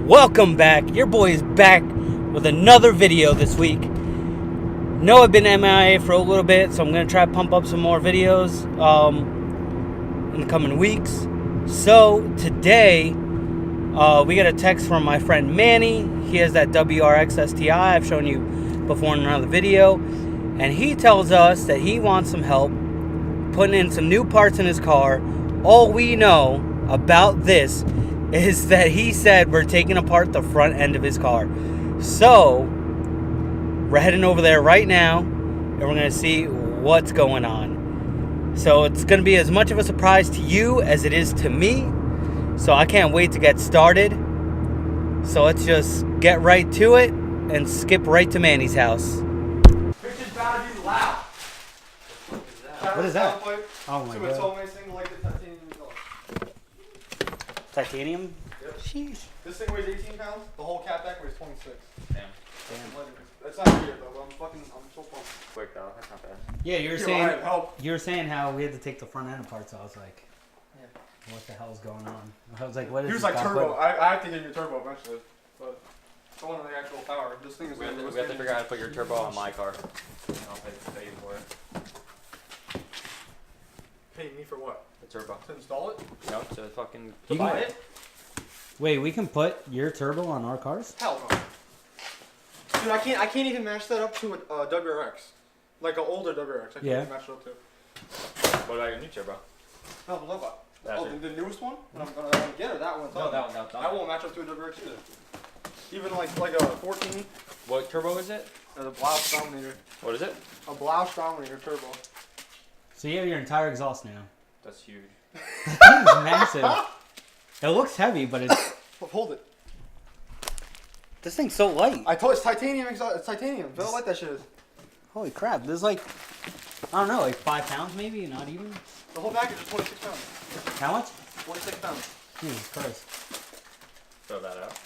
Welcome back. Your boy is back with another video this week. Know I've been MIA for a little bit, so I'm going to try to pump up some more videos in the coming weeks. So today, we got a text from my friend Manny. He has that WRX STI I've shown you before in another video. And he tells us that he wants some help putting in some new parts in his car. All we know about this is that he said we're taking apart the front end of his car. So we're heading over there right now, and we're going to see what's going on. So it's going to be as much of a surprise to you as it is to me. So I can't wait to get started. So let's just get right to it and skip right to Manny's house. Picture's about to be loud. What is that? Downpipe, Oh my to god. a Tomei single like the titanium exhaust. Titanium? Yep. Sheesh. This thing weighs 18 pounds. The whole cat back weighs 26. Damn. That's not weird though. I'm so pumped. Quick though, that's not bad. Yeah, you were saying how we had to take the front end apart, so I was like, what the hell's going on? I was like, what is He was this like guy turbo. put- I have to give you a turbo eventually, but I want the actual power. This thing is. We have to figure out how to put your turbo on my car. And I'll pay you for it. Pay me for what? The turbo. To install it? No, to fucking You buy can- it. Wait, we can put your turbo on our cars? Hell no. Dude, I can't even match that up to a WRX, like an older WRX. I can't even match it up to. What about your new turbo? No, the Lova. That's Oh, it. the newest one? I'm gonna get or that one? No, that one. I won't match up to a WRX either. Even like a 14, What turbo is it? the Blotch Dominator. What is it? A Blotch Dominator turbo. So you have your entire exhaust now. That's huge. That thing's massive. It looks heavy, but it's... Hold it. This thing's so light. I told it's titanium exhaust. It's titanium. Feel how light that shit is. Holy crap, there's like, I don't know, like 5 pounds maybe, not even? The whole package is 26 pounds. How much? 26 pounds. Jesus Christ. Throw that out.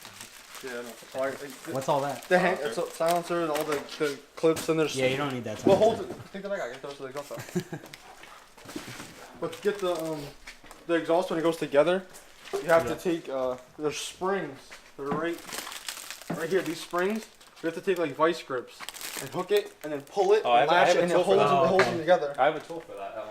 Yeah, no. What's all that? The it's a silencer and all the clips and there's. Yeah, you don't need that. Well, hold it. Think of that guy. Get those to the exhaust out. But get the exhaust when it goes together. You have to take there's springs. They're right here. These springs. You have to take like vice grips and hook it and then pull it, Oh, I and have latch a it, and it tool for holds, that. it holds them together. I have a tool for that one.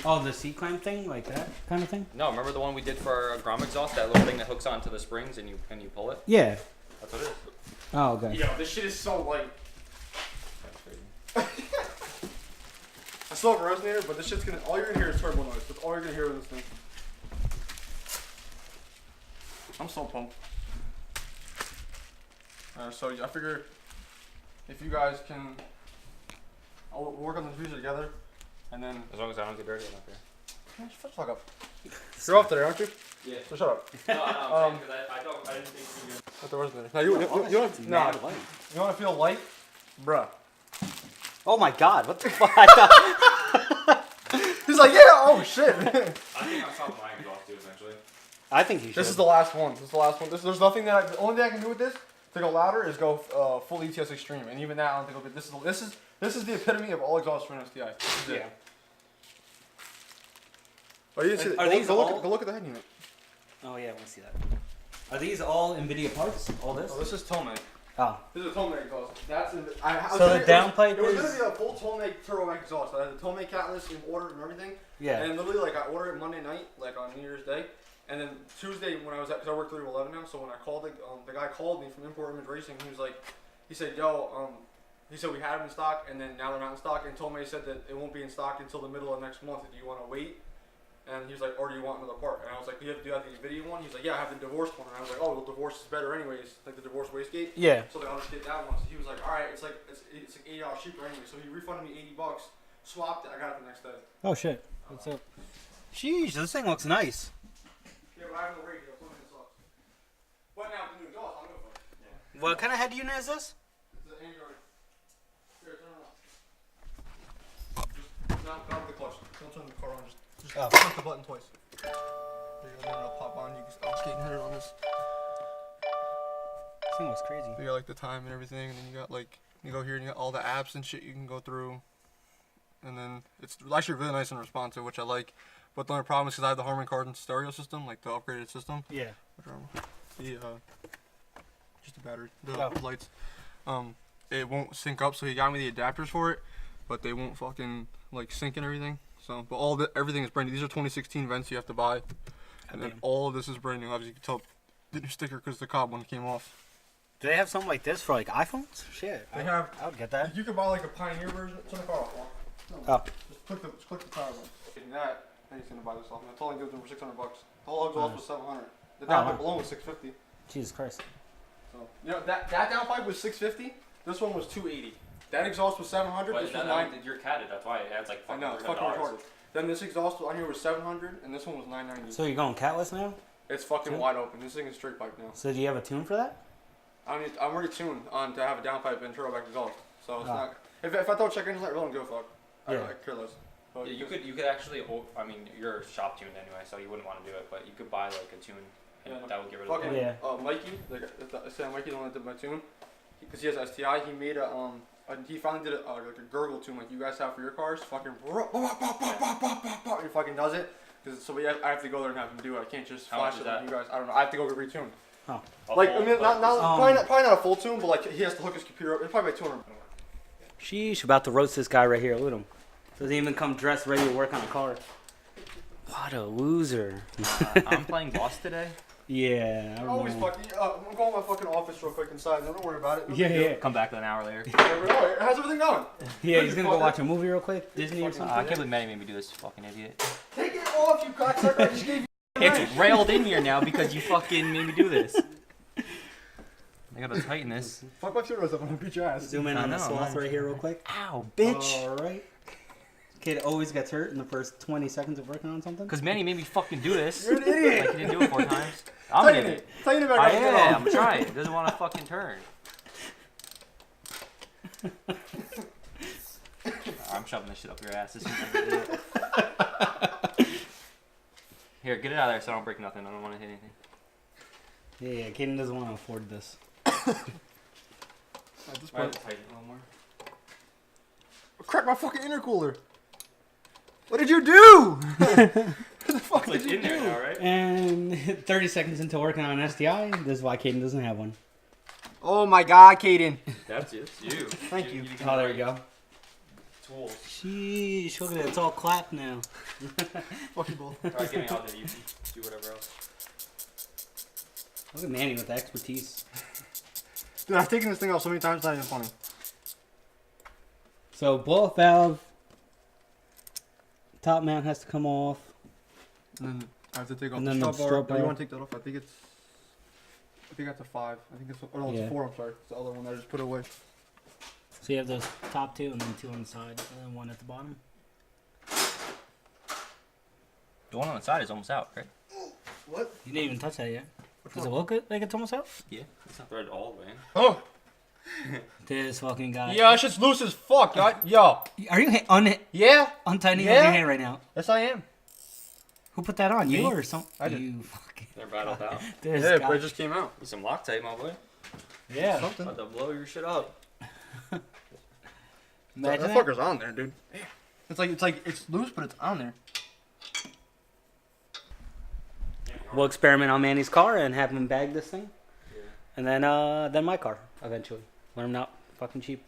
Oh, the seat clamp thing? Like that kind of thing? No, remember the one we did for our Grom exhaust? That little thing that hooks onto the springs and you pull it? Yeah. That's what it is. Oh, okay. Yo, this shit is so light. That's crazy. I still have a resonator, but this shit's gonna. All you're gonna hear is turbo noise. That's all you're gonna hear with this thing. I'm so pumped. So I figure if you guys can, we'll work on the future together, and then. As long as I don't get dirty enough here. Man, shut the fuck up. You're off today, aren't you? Yeah. So shut up. No, I'm saying because I didn't think you At the resonator. Now you want to feel light, bruh. Oh my god, what the fuck? I thought... He's like, yeah. Oh shit. I think I'll solve my exhaust too eventually. I think you should. This is the last one. There's nothing that the only thing I can do with this to go louder is go full ETS extreme, and even that I don't think will be. This is the epitome of all exhaust for an STI. Yeah. Oh, you didn't see Are these all? Go look at the head unit. Oh yeah, I want to see that. Are these all Invidia parts? All this? Oh, this is Tomei. Oh. This is a Tomei exhaust. That's in. So the downpipe It was is... gonna be a full Tomei turbo exhaust. I had the Tomei catless in order and everything. Yeah. And literally, like, I ordered it Monday night, like on New Year's Day, and then Tuesday when I was because I work 3 to 11 now. So when I called the guy called me from Import Image Racing. He said, yo, he said we had them in stock, and then now they're not in stock. And Tomei said that it won't be in stock until the middle of next month. Do you want to wait? And he was like, or do you want another part? And I was like, do you have the Invidia one? He's like, yeah, I have the divorce one. And I was like, oh, the divorce is better anyways, like the divorce wastegate. Yeah. So I'll just get that one. So he was like, all right, it's like $80 cheaper anyway. So he refunded me $80, swapped it. I got it the next day. Oh shit. What's up? Sheesh, this thing looks nice. Yeah, but I have no radio. So it sucks. But now with the new exhaust, I'm good for it. Yeah. What kind of head unit is this? It's an Android. Here, turn it on. Just not with the clutch. Don't turn the car on. Just push the button twice. There you go. Then it'll pop on. You can. I'm skating header on this. This thing looks crazy. You got like the time and everything, and then you got like you go here and you got all the apps and shit you can go through, and then it's actually really nice and responsive, which I like. But the only problem is because I have the Harman Kardon stereo system, like the upgraded system. Yeah. the just the battery, the lights. It won't sync up, so he got me the adapters for it, but they won't fucking like sync and everything. So, but everything is brand new. These are 2016 vents you have to buy, and then all of this is brand new. Obviously, you can tell the new sticker because the cob one came off. Do they have something like this for like iPhones? Shit, They have. I would get that. You could buy like a Pioneer version. Turn the car off. No, Oh. Just click the power button. Getting that, then he's gonna buy this off. And I told him to give him for $600. The whole exhaust was $700. The downpipe alone was $650. Jesus Christ. So you know that downpipe was $650. This one was $280. That exhaust was $700. But this was $9. you're catted. That's why it adds like I fucking know, it's fucking retarded. Then this exhaust on here was $700, and this one was $990. So you're going catless now? It's fucking wide open. This thing is straight pipe now. So do you have a tune for that? I'm already tuned on to have a downpipe and turbo back exhaust. So it's not. If I throw check engine light, really don't go fuck. I care less. Yeah, you could actually. I mean, you're shop tuned anyway, so you wouldn't want to do it. But you could buy like a tune, and that would get rid of fucking, it. Mikey, I said Mikey, the one that did my tune, because he has STI. He made he finally did like a gurgle tune like you guys have for your cars. Fucking, he fucking does it. So I have to go there and have him do it. I can't just flash it like you guys. I don't know. I have to go get retune. Oh. Like I mean, probably not a full tune, but like he has to hook his computer up. It's probably like 200. Sheesh, about to roast this guy right here. Look at him. Doesn't even come dressed ready to work on a car. What a loser. I'm playing boss today. Yeah. I'm always fucking. I'm going to my fucking office real quick inside. Don't worry about it. Yeah. Come back an hour later. How's everything going? Yeah, he's gonna go watch a movie real quick. Disney or something. I can't believe Manny made me do this, fucking idiot. Take it off, you cocksucker! I just gave you. It's railed in here now because you fucking made me do this. I gotta tighten this. Fuck my pseudos up, I'm gonna beat your ass. Zoom in on the sloth right here real quick. Ow, bitch! Alright. Kid always gets hurt in the first 20 seconds of working on something. Because Manny made me fucking do this. You're an idiot! Like he didn't do it 4 times. I'm an idiot. Tighten it back I up. am, I'm trying. It doesn't want to fucking turn. I'm shoving this shit up your ass as soon as I do it. Here, get it out of there so I don't break nothing. I don't want to hit anything. Yeah, Kaden doesn't want to afford this. At this I have point, to tighten it a little more. crack my fucking intercooler. What did you do? What the fuck It's like did you in there do? now, right? And 30 seconds into working on an STI, this is why Kaden doesn't have one. Oh my god, Kaden. That's you. It's you. Thank you. Oh, there you go. Tools. Sheesh, look at it. It's all clapped now. Fuck you both. Alright, give me all the you can do whatever else. Look at Manny with the expertise. Dude, I've taken this thing off so many times, it's not even funny. So, blow-off valve. Top mount has to come off. And then I have to take off And the then the strut strut bar. Do you bar. want to take that off? I think that's a 5. I think it's no, it's Yeah. a 4. I'm sorry. It's the other one that I just put away. So you have those top 2 and then 2 on the side and then 1 at the bottom. The one on the side is almost out, right? What? You didn't even touch that yet. Does it look like it's almost out? Yeah. It's not threaded all the way in. Oh. This fucking guy. Yeah, that shit's loose as fuck. Yo. Are you Yeah. untightening Yeah. your hand right now? Yes, I am. Who put that on? You Me. or some? I did. You fucking. They're battled out. This Yeah, guy. but it just came out. Need some Loctite, my boy. Yeah. Something. About to blow your shit up. Imagine That fucker's on there, dude. It's loose, but it's on there. We'll experiment on Manny's car and have him bag this thing, Yeah. and then my car eventually when I'm not fucking cheap.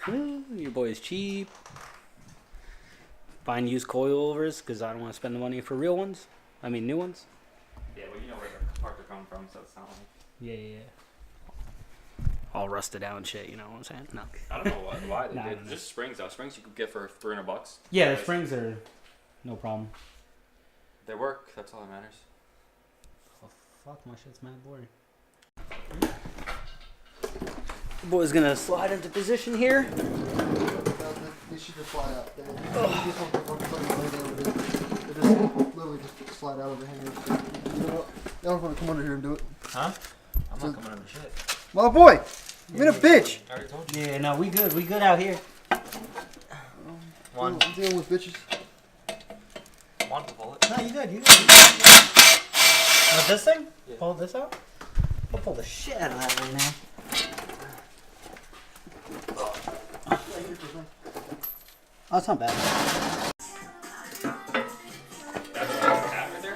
Your boy is cheap. Buying used coilovers because I don't want to spend the money for real ones. I mean new ones. Yeah, well, you know where the parts are coming from, so it's not like... Yeah. All rusted out and shit. You know what I'm saying? No. I don't know why they Nah, did. I don't know. Just springs, though. Springs you could get for $300. Yeah, the springs are no problem. They work. That's all that matters. Oh fuck, my shit's mad boring. Boy's gonna slide into position here. These should just slide out. They just literally just slide out over here. You know what? Y'all want to come under here and do it. Huh? I'm not coming under shit. My boy! I'm in a bitch! I already told you. Yeah, no, we good. We good out here. One. I'm dealing with bitches. One to pull it. No, you good. You good. With this thing? Yeah. Pull this out? I'll pull the shit out of that right now. Oh, it's not bad. That's the cat right there?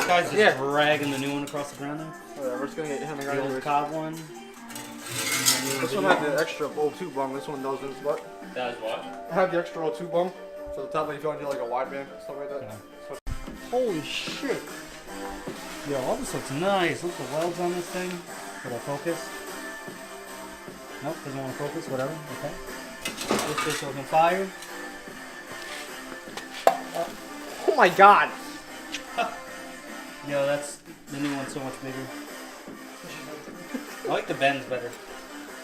guy's just Yeah. dragging the new one across the ground now. We're just gonna get him The old Cobb one. This one had the extra O2 bung. This one doesn't. But That is what? it had the extra O2 bung. So the top, like if you want to do like a wideband stuff like that. Yeah. So- Holy shit. Yo, all this looks nice. Look at the welds on this thing. Will I focus? Nope, doesn't want to focus. Whatever. Okay. This fish looking fire. Oh my god. Yo, that's the new one's so much bigger. I like the bends better.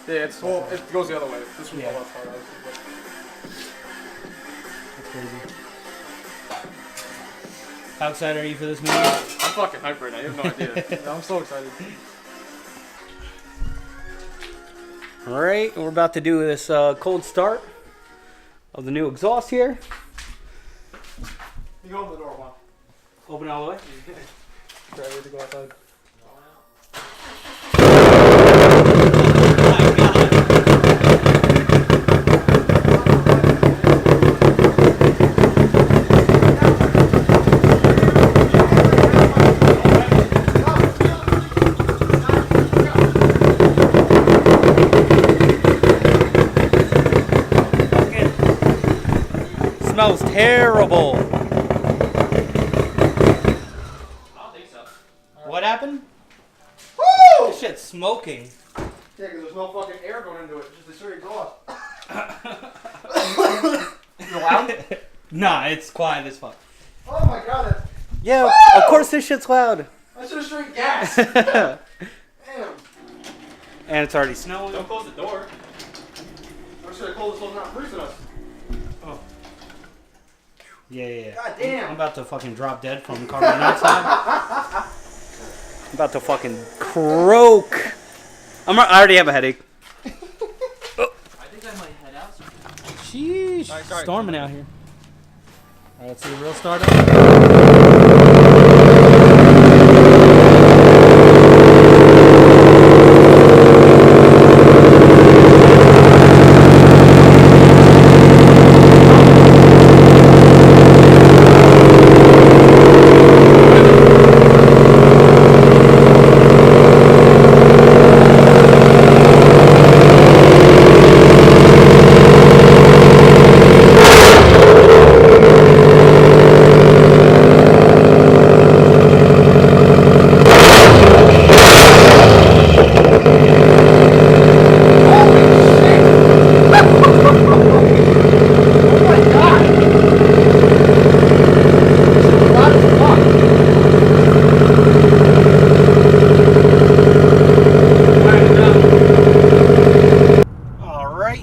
Yeah, it's well, it goes the other way. This one's Yeah. a lot farther. That's crazy. How excited are you for this movie? I'm fucking hyped right now. You have no idea. I'm so excited. Alright, we're about to do this cold start of the new exhaust here. You go open the door, one. Open it all the way. Ready to go outside. Smells terrible. I don't think so. What happened? Woo! This shit's smoking. Yeah, because there's no fucking air going into it. Just the straight exhaust. You loud? Nah, it's quiet as fuck. Oh my god, that's, Yeah, of course this shit's loud. that's just straight gas. And Damn. it's already snowing. Don't close the door. I'm just gonna close this one, not freezing us. Yeah. God damn. I'm about to fucking drop dead from carbon monoxide. I'm about to fucking croak. I already have a headache. I think I might head out. Sheesh. Alright, sorry. Storming out here. Alright, let's see the real startup.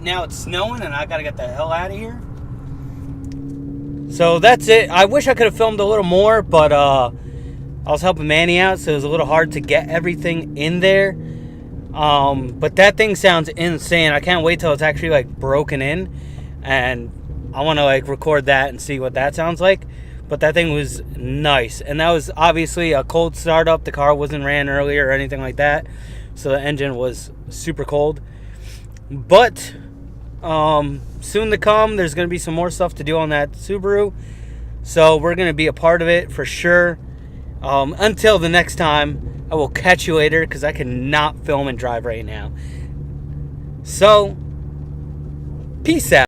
Now it's snowing and I gotta get the hell out of here. So that's it. I wish I could have filmed a little more, but I was helping Manny out, so it was a little hard to get everything in there. But that thing sounds insane. I can't wait till it's actually like broken in, and I want to like record that and see what that sounds like. But that thing was nice, and that was obviously a cold startup. The car wasn't ran earlier or anything like that, so the engine was super cold. But soon to come, there's going to be some more stuff to do on that Subaru, so we're going to be a part of it for sure. Until the next time, I will catch you later, because I cannot film and drive right now. So, peace out.